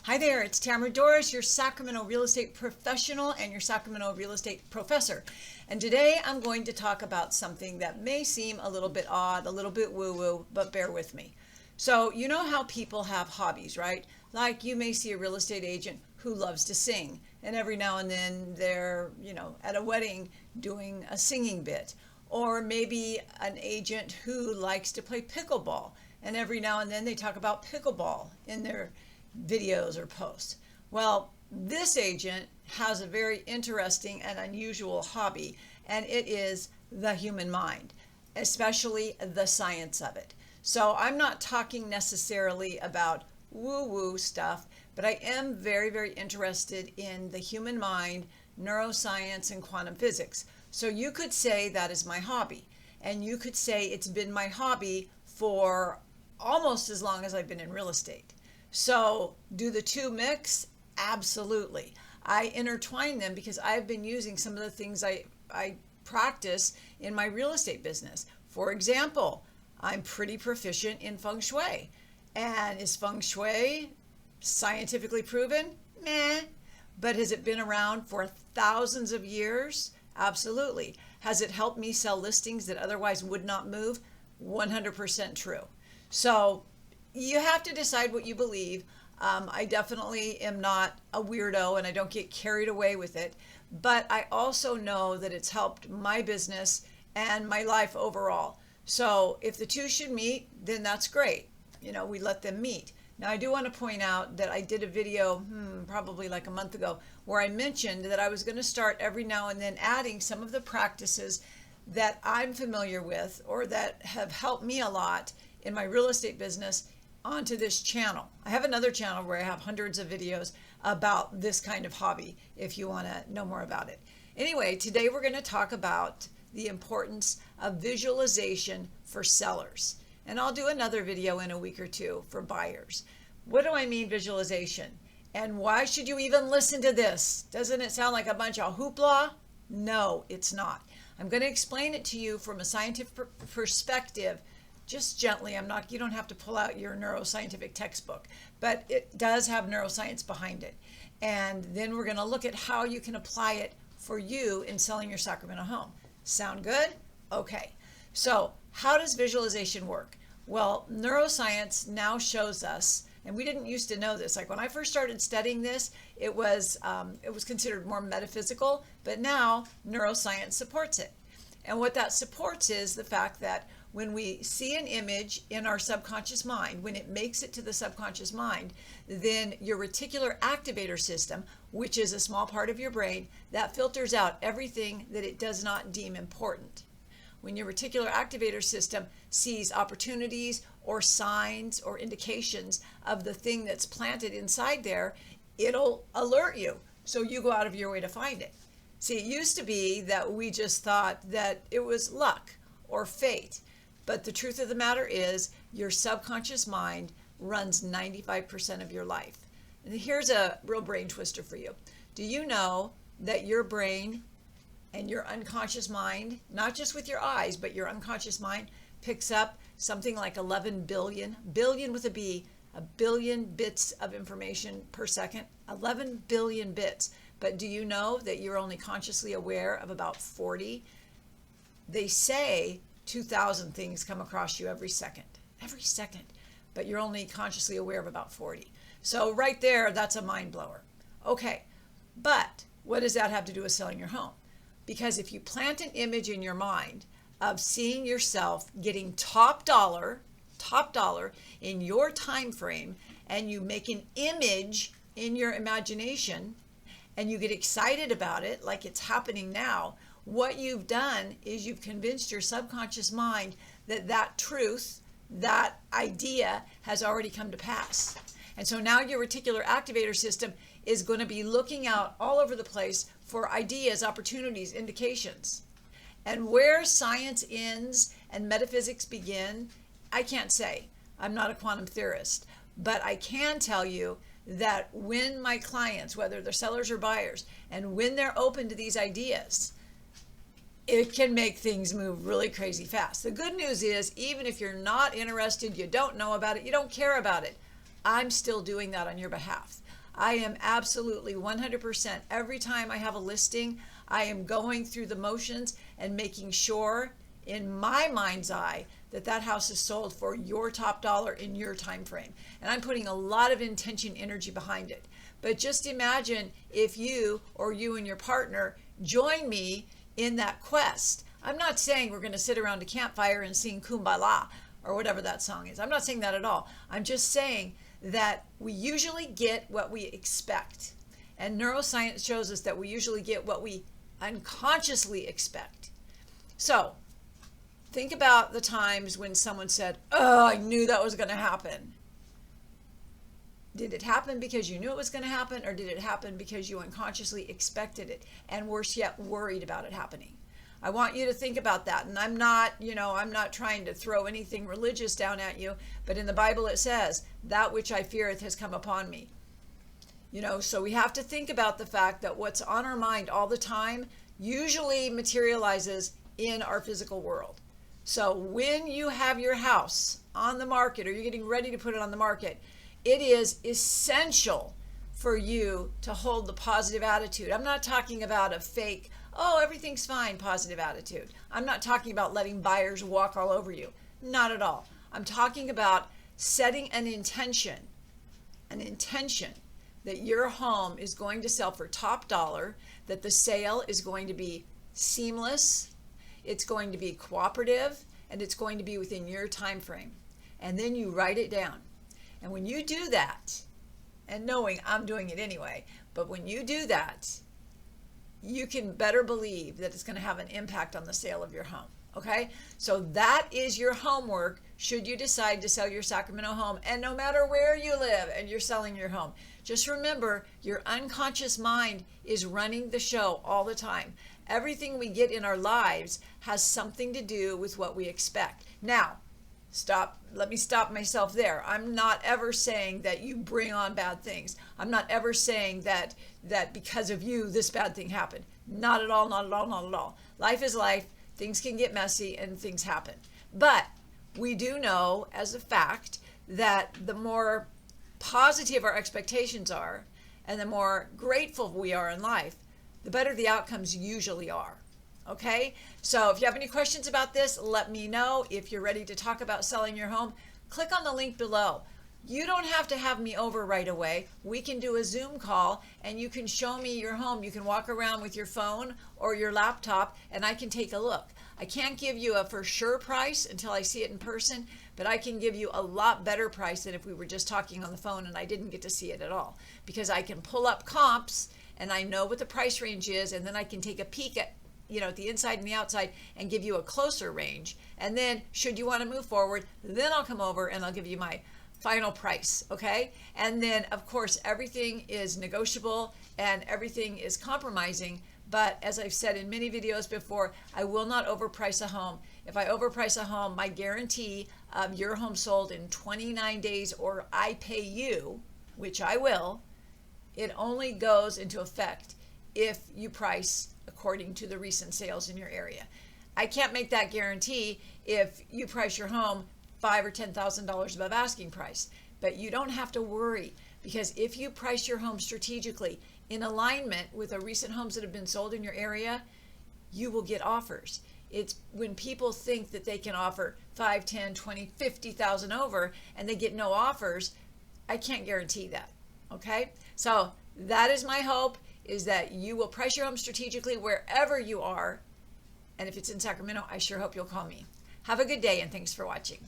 Hi there, it's Tamara Doris, your Sacramento real estate professional and your Sacramento real estate professor. And today I'm going to talk about something that may seem a little bit odd, a little bit woo-woo, but bear with me. So you know how people have hobbies, right? Like you may see a real estate agent who loves to sing, and every now and then they're, at a wedding doing a singing bit. Or maybe an agent who likes to play pickleball, and every now and then they talk about pickleball in their videos or posts. Well, this agent has a very interesting and unusual hobby, and it is the human mind, especially the science of it. So I'm not talking necessarily about woo-woo stuff, but I am very, very interested in the human mind, neuroscience, and quantum physics. So you could say that is my hobby, and you could say it's been my hobby for almost as long as I've been in real estate. So do the two mix? Absolutely. I intertwine them because I've been using some of the things I practice in my real estate business. For example, I'm pretty proficient in feng shui. And is feng shui scientifically proven? Meh. But has it been around for thousands of years? Absolutely. Has it helped me sell listings that otherwise would not move? 100% true. So you have to decide what you believe. I definitely am not a weirdo and I don't get carried away with it, but I also know that it's helped my business and my life overall. So if the two should meet, then that's great. We let them meet. Now I do want to point out that I did a video probably like a month ago where I mentioned that I was going to start every now and then adding some of the practices that I'm familiar with or that have helped me a lot in my real estate business onto this channel. I have another channel where I have hundreds of videos about this kind of hobby if you want to know more about it. Anyway, today we're going to talk about the importance of visualization for sellers. And I'll do another video in a week or two for buyers. What do I mean visualization? And why should you even listen to this? Doesn't it sound like a bunch of hoopla? No, it's not. I'm going to explain it to you from a scientific perspective, just gently. You don't have to pull out your neuroscientific textbook, but it does have neuroscience behind it. And then we're going to look at how you can apply it for you in selling your Sacramento home. Sound good? Okay. So how does visualization work? Well, neuroscience now shows us, and we didn't used to know this. Like when I first started studying this, it was considered more metaphysical, but now neuroscience supports it. And what that supports is the fact that when we see an image in our subconscious mind, when it makes it to the subconscious mind, then your reticular activator system, which is a small part of your brain, that filters out everything that it does not deem important. When your reticular activator system sees opportunities or signs or indications of the thing that's planted inside there, it'll alert you. So you go out of your way to find it. See, it used to be that we just thought that it was luck or fate. But the truth of the matter is your subconscious mind runs 95% of your life. And here's a real brain twister for you. Do you know that your brain and your unconscious mind, not just with your eyes, but your unconscious mind picks up something like 11 billion with a B, a billion bits of information per second, 11 billion bits. But do you know that you're only consciously aware of about 40? They say 2,000 things come across you every second, but you're only consciously aware of about 40. So right there, that's a mind blower. Okay, but what does that have to do with selling your home? Because if you plant an image in your mind of seeing yourself getting top dollar in your time frame, and you make an image in your imagination and you get excited about it like it's happening now, what you've done is you've convinced your subconscious mind that that truth, that idea has already come to pass. And so now your reticular activator system is going to be looking out all over the place for ideas, opportunities, indications. And where science ends and metaphysics begin, I can't say. I'm not a quantum theorist. But I can tell you that when my clients, whether they're sellers or buyers, and when they're open to these ideas, it can make things move really crazy fast. The good news is, even if you're not interested, you don't know about it, you don't care about it, I'm still doing that on your behalf. I am absolutely 100%. Every time I have a listing, I am going through the motions and making sure in my mind's eye that that house is sold for your top dollar in your time frame. And I'm putting a lot of intention, energy behind it. But just imagine if you or you and your partner join me in that quest. I'm not saying we're going to sit around a campfire and sing Kumbala or whatever that song is. I'm not saying that at all. I'm just saying that we usually get what we expect. And neuroscience shows us that we usually get what we unconsciously expect. So think about the times when someone said, "Oh, I knew that was going to happen." Did it happen because you knew it was going to happen, or did it happen because you unconsciously expected it, and worse yet, worried about it happening? I want you to think about that. And I'm not trying to throw anything religious down at you, but in the Bible it says, "That which I feareth has come upon me." So we have to think about the fact that what's on our mind all the time usually materializes in our physical world. So when you have your house on the market, or you're getting ready to put it on the market, it is essential for you to hold the positive attitude. I'm not talking about a fake, "Oh, everything's fine," positive attitude. I'm not talking about letting buyers walk all over you. Not at all. I'm talking about setting an intention that your home is going to sell for top dollar, that the sale is going to be seamless, it's going to be cooperative, and it's going to be within your time frame. And then you write it down. And when you do that, and knowing I'm doing it anyway, but when you do that, you can better believe that it's going to have an impact on the sale of your home. Okay? So that is your homework should you decide to sell your Sacramento home. And no matter where you live and you're selling your home, just remember your unconscious mind is running the show all the time. Everything we get in our lives has something to do with what we expect. Now, let me stop myself there. I'm not ever saying that you bring on bad things. I'm not ever saying that because of you, this bad thing happened. Not at all, not at all, not at all. Life is life. Things can get messy and things happen. But we do know as a fact that the more positive our expectations are and the more grateful we are in life, the better the outcomes usually are. Okay, so if you have any questions about this, let me know. If you're ready to talk about selling your home, click on the link below. You don't have to have me over right away. We can do a Zoom call and you can show me your home. You can walk around with your phone or your laptop and I can take a look. I can't give you a for sure price until I see it in person, but I can give you a lot better price than if we were just talking on the phone and I didn't get to see it at all, because I can pull up comps and I know what the price range is, and then I can take a peek at the inside and the outside and give you a closer range. And then should you want to move forward, then I'll come over and I'll give you my final price. Okay. And then of course, everything is negotiable and everything is compromising. But as I've said in many videos before, I will not overprice a home. If I overprice a home, my guarantee of your home sold in 29 days or I pay you, which I will, it only goes into effect if you price according to the recent sales in your area. I can't make that guarantee if you price your home $5,000 or $10,000 above asking price, but you don't have to worry, because if you price your home strategically in alignment with the recent homes that have been sold in your area, you will get offers. It's when people think that they can offer 5, 10, 20, 50,000 over and they get no offers, I can't guarantee that. Okay? So that is my hope, is that you will price your home strategically wherever you are. And if it's in Sacramento, I sure hope you'll call me. Have a good day and thanks for watching.